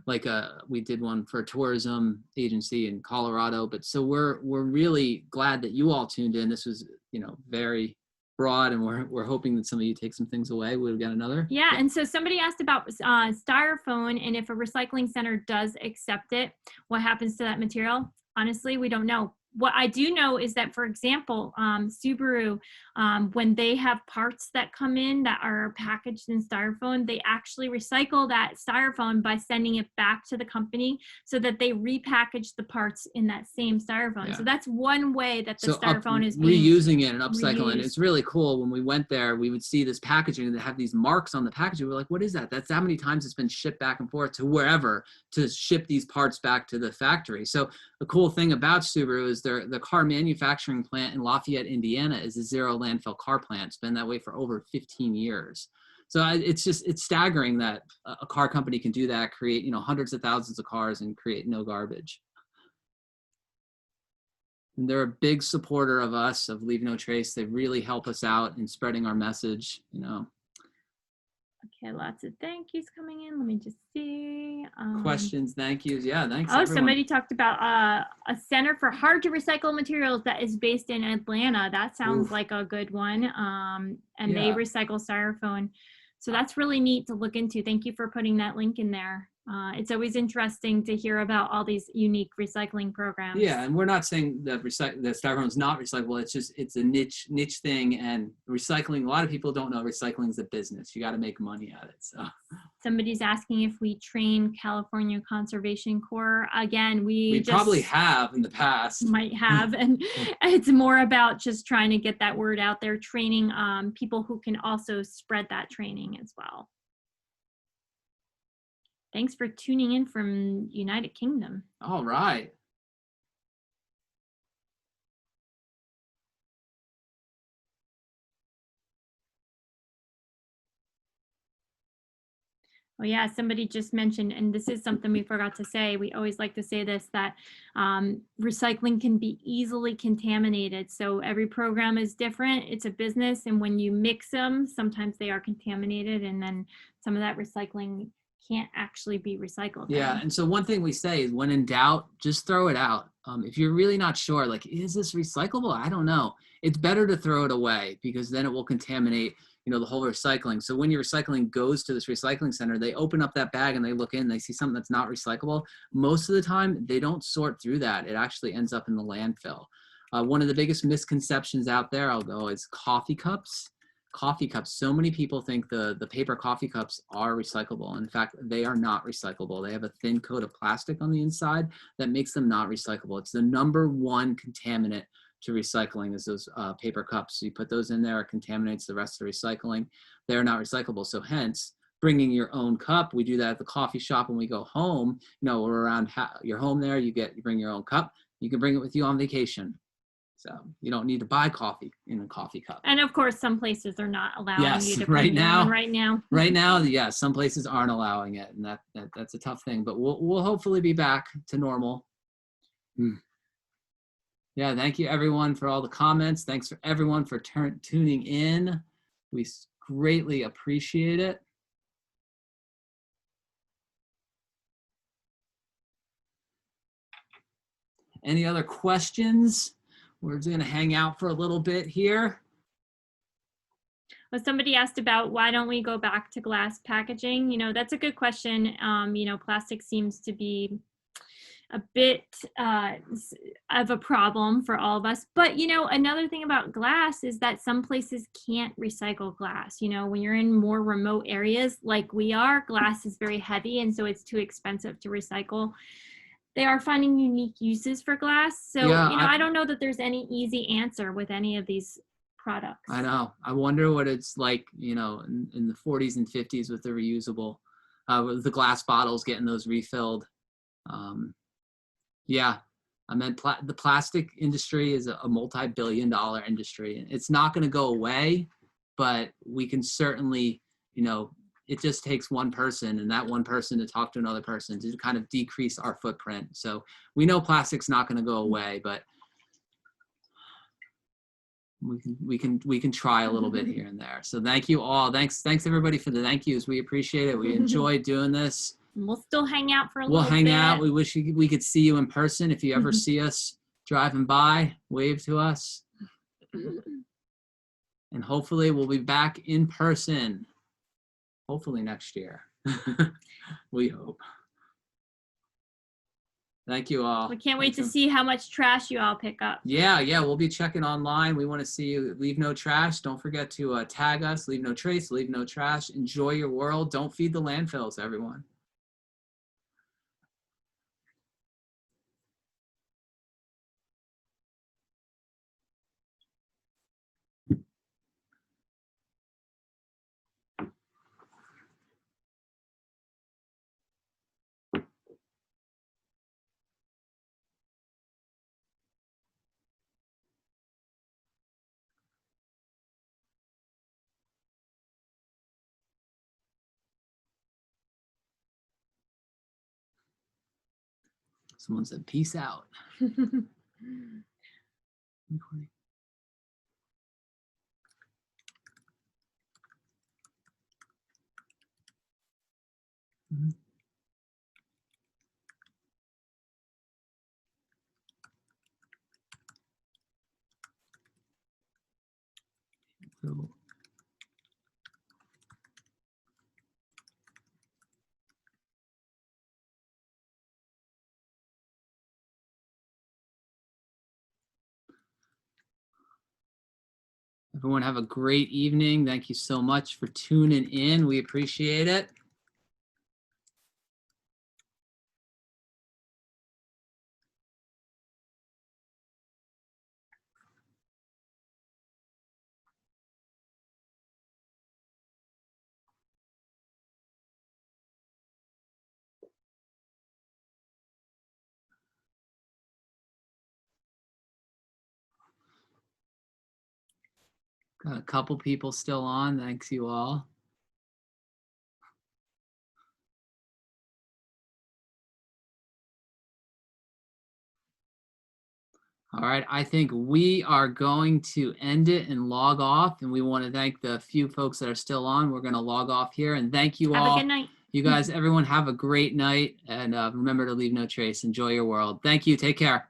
B: like we did one for a tourism agency in Colorado. But so we're really glad that you all tuned in. This was, you know, very broad, and we're hoping that some of you take some things away. We've got another.
A: Yeah, and so somebody asked about styrofoam, and if a recycling center does accept it, what happens to that material? Honestly, we don't know. what I do know is that, for example, Subaru, when they have parts that come in that are packaged in styrofoam, they actually recycle that styrofoam by sending it back to the company so that they repackage the parts in that same styrofoam.
B: Yeah.
A: So that's one way that the
B: So
A: styrofoam is being
B: reusing it and upcycling it.
A: reused.
B: It's really cool. When we went there, we would see this packaging that have these marks on the packaging. We're like, what is that? That's how many times it's been shipped back and forth to wherever to ship these parts back to the factory. So the cool thing about Subaru is the car manufacturing plant in Lafayette, Indiana is a zero landfill car plant. It's been that way for over 15 years. So it's staggering that a car company can do that, create, you know, hundreds of thousands of cars and create no garbage. And they're a big supporter of us, of Leave No Trace. They really help us out in spreading our message, you know.
A: Okay, lots of thank yous coming in. Let me just see.
B: Questions, thank yous. Yeah, thanks.
A: Oh,
B: everyone.
A: somebody talked about a center for hard to recycle materials that is based in Atlanta. That sounds
B: Oof.
A: like a good one. And they
B: Yeah.
A: recycle styrofoam. So that's really neat to look into. Thank you for putting that link in there. It's always interesting to hear about all these unique recycling programs.
B: Yeah, and we're not saying that styrofoam is not recyclable. It's just it's a niche thing, and recycling. A lot of people don't know recycling is a business. You got to make money at it. So
A: somebody's asking if we train California Conservation Corps. Again, we just
B: probably have in the past.
A: Might have, and it's more about just trying to get that word out there, training people who can also spread that training as well. Thanks for tuning in from United Kingdom.
B: All right.
A: Oh yeah, somebody just mentioned, and this is something we forgot to say, we always like to say this, that recycling can be easily contaminated. So every program is different. It's a business, and when you mix them, sometimes they are contaminated, and then some of that recycling can't actually be recycled.
B: Yeah,
A: then.
B: and so one thing we say is when in doubt, just throw it out. If you're really not sure, like, is this recyclable? I don't know. It's better to throw it away because then it will contaminate, you know, the whole recycling. So when your recycling goes to this recycling center, they open up that bag and they look in, they see something that's not recyclable. Most of the time, they don't sort through that. It actually ends up in the landfill. One of the biggest misconceptions out there, I'll go, is coffee cups. Coffee cups. So many people think the paper coffee cups are recyclable. In fact, they are not recyclable. They have a thin coat of plastic on the inside that makes them not recyclable. It's the #1 contaminant to recycling is those paper cups. So you put those in there, it contaminates the rest of the recycling. They're not recyclable. So hence, bringing your own cup. We do that at the coffee shop when we go home. You know, we're around your home there. You bring your own cup. You can bring it with you on vacation. So you don't need to buy coffee in a coffee cup.
A: And of course, some places are not allowing you to bring
B: right
A: your
B: now.
A: own right now.
B: Right now, yeah, some places aren't allowing it, and that's a tough thing. But we'll hopefully be back to normal. Yeah, thank you everyone for all the comments. Thanks for everyone for tuning in. We greatly appreciate it. Any other questions? We're just going to hang out for a little bit here.
A: Well, somebody asked about why don't we go back to glass packaging? You know, that's a good question. You know, plastic seems to be a bit of a problem for all of us. But, you know, another thing about glass is that some places can't recycle glass. You know, when you're in more remote areas like we are, glass is very heavy, and so it's too expensive to recycle. They are finding unique uses for glass. So,
B: Yeah,
A: you know, I don't know that there's any easy answer with any of these products.
B: I know. I wonder what it's like, you know, in the 40s and 50s with the reusable, with the glass bottles, getting those refilled. Yeah, I meant the plastic industry is a multi-billion-dollar industry. It's not going to go away, but we can certainly, you know, it just takes one person and that one person to talk to another person to kind of decrease our footprint. So we know plastic's not going to go away, but we can try a little bit here and there. So thank you all. Thanks everybody for the thank yous. We appreciate it. We enjoy doing this.
A: We'll still hang out for a little bit.
B: We'll hang out. We wish we could see you in person. If you ever see us driving by, wave to us. And hopefully we'll be back in person. Hopefully next year. We hope. Thank you all.
A: We can't wait to
B: Thanks.
A: see how much trash you all pick up.
B: Yeah, we'll be checking online. We want to see you. Leave no trash. Don't forget to tag us. Leave no trace. Leave no trash. Enjoy your world. Don't feed the landfills, everyone. Someone said, peace out. Recording. Mhm. So, everyone have a great evening. Thank you so much for tuning in. We appreciate it. Got a couple people still on. Thanks you all. All right, I think we are going to end it and log off. And we want to thank the few folks that are still on. We're going to log off here and thank you
A: Have
B: all.
A: a good night.
B: You guys, everyone have a great night. And remember to leave no trace. Enjoy your world. Thank you. Take care.